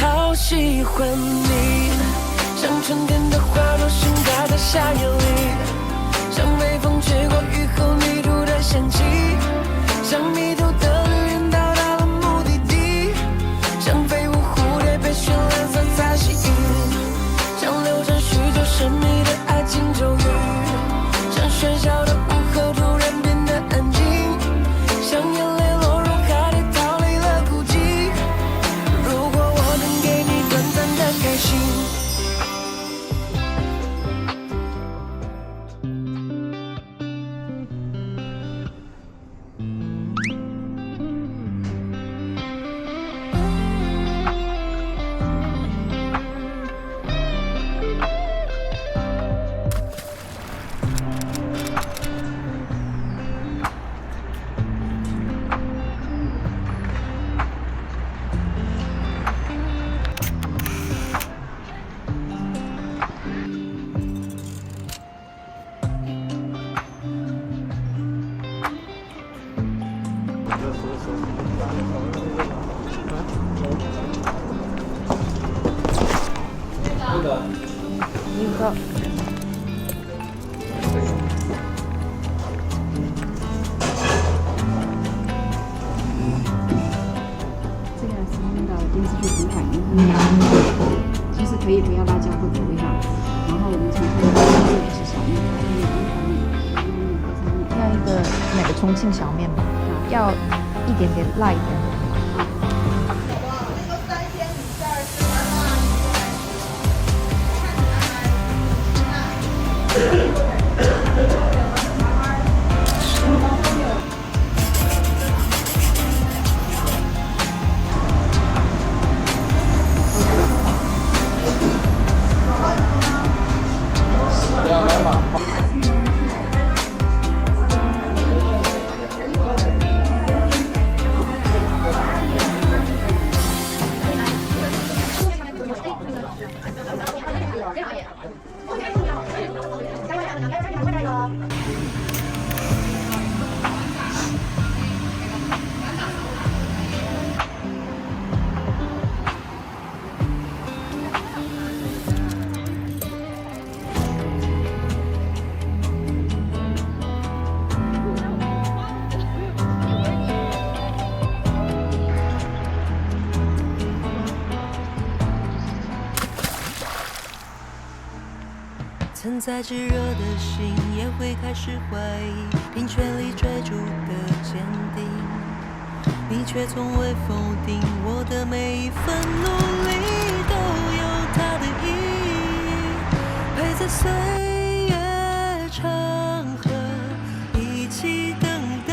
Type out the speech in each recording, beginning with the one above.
好喜欢你，像春天的花朵盛开在夏夜里，像微风吹过雨后泥土的香气，像迷途的旅人到达了目的地，像飞舞蝴蝶被绚烂色彩吸引，像流传许久神秘的爱情咒语，像喧嚣的午后突然变得安静，像眼泪落入海里逃离了孤寂。如果我能给你短暂的开心，一个。这个是用到电视剧平台，就是可以不要辣椒或者味道。然后我们重庆的就是小面，要一个哪个重庆小面吧，要一点点辣一点。曾在炙热的心也会开始怀疑，并全力追逐的坚定，你却从未否定我的每一份努力都有它的意义，陪在岁月长河一起等待，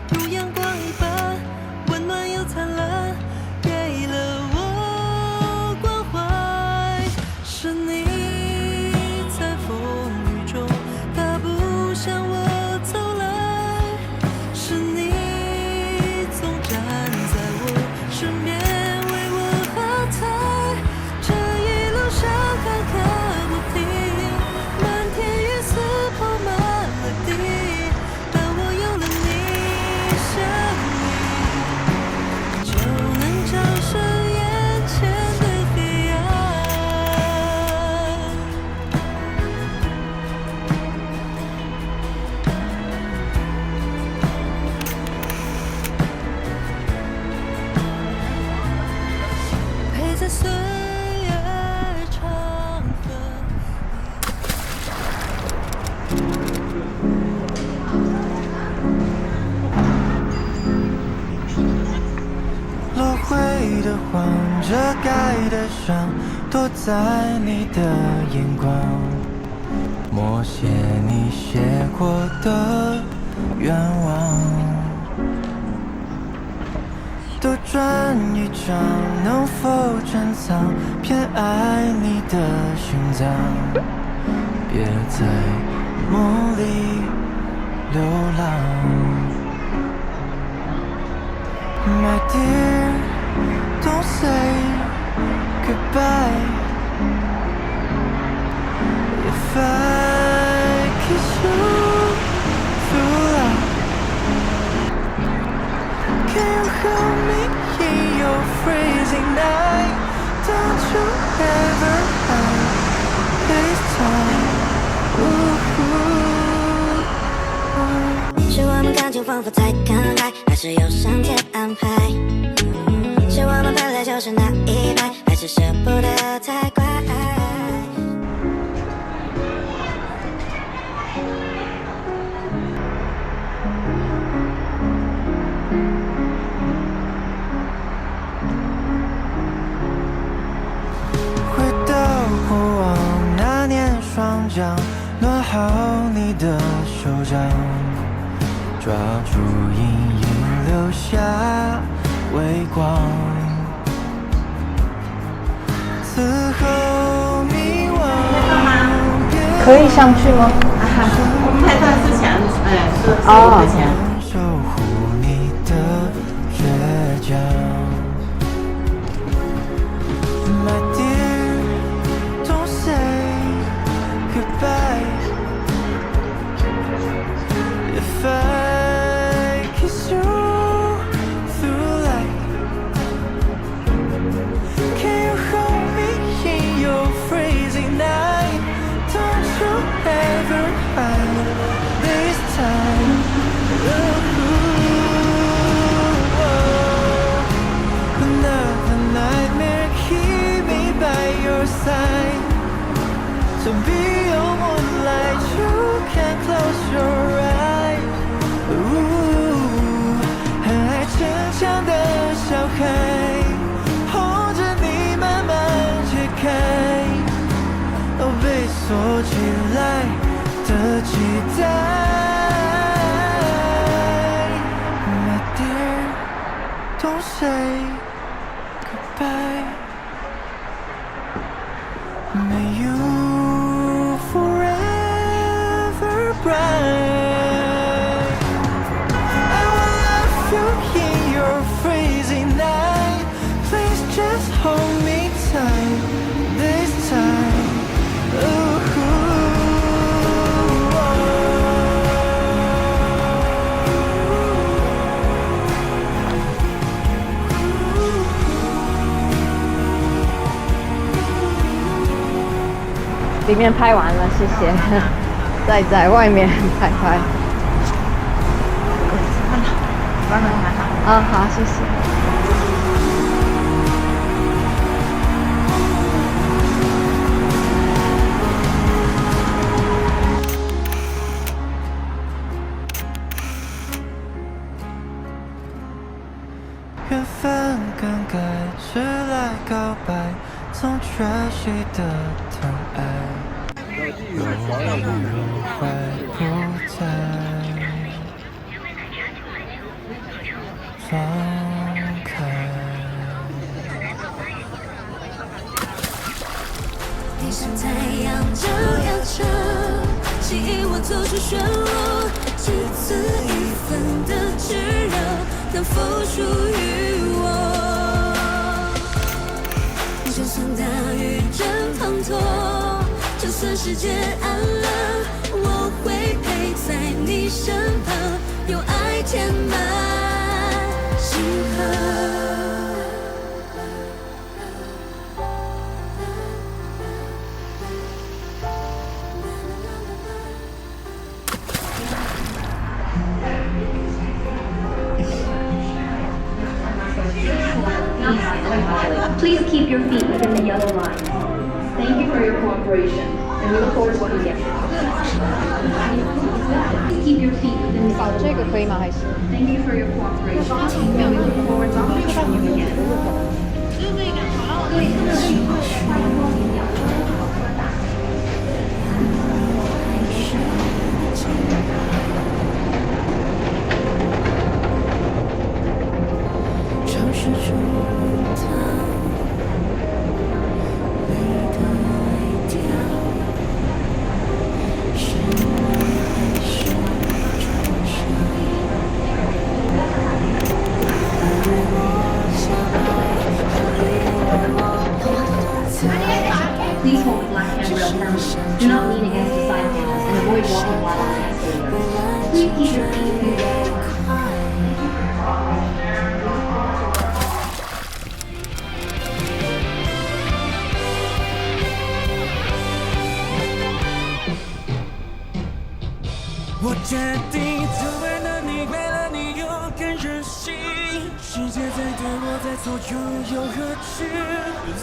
如阳光一般温暖又灿烂，给了我关怀，是你向我走来，是你总站在我身边为我喝彩，这一路上坎坷不停，漫天雨丝铺满了地，但我有了你，想你就能战胜眼前的黑暗。在岁月长河，落灰的黄，遮盖的伤，躲在你的眼光，默写你写过的愿望。多转一场，能否珍藏偏爱你的心脏？别在梦里流浪。My dear, don't say goodbye. If I kiss you through life, can you help me in your freezing night? 仿佛在看海，还是有上天安排？是我们本来就是那一派，还是舍不得太快？回到过往那年，双桨暖好你的手掌，抓住阴影留下微光。此后迷惘，可以上去吗？我们拍照之前，是之前。守护你的倔强。My dear, don't say goodbye. If I kiss you through life, can you hold me in your freezing night? Don't you ever hide this time. Another nightmare, keep me by your side. So be your moonlight, you can close your eyes. 很爱逞强的小孩，哄着你慢慢解开，被锁起来的期待。My dear, don't say goodbye. May you forever bright. I will love you in your freezing night. Please just hold me tight this time. Ooh. 里面拍完了，谢谢。在外面拍。慢慢还好。啊，好，谢谢。缘分更改，迟来告白，从缺席的疼爱，有入怀不在，放开。你像太阳照耀着，吸引我走出漩涡，只此一份的炙热，能否属于我？就算大雨阵滂沱，就算世界暗了，我会陪在你身旁，用爱填满星河。Please keep your feet within the yellow line. Thank you for your cooperation, and we look forward to working together. Please keep your feet within the 扫 yellow 这个 line. 可以吗？还是？ Thank you for your cooperation, and we look forward to working together. 尝试出它你的微调，是爱是重生，爱我像爱我在。 Please hold the black handrail firmly. Do not lean against the side panels and avoid walking while on the escalator. Please keep your feet within the yellow line. 我决定，就为了你，为了左右又何止？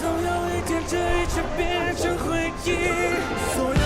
总有一天，这一切变成回忆。所有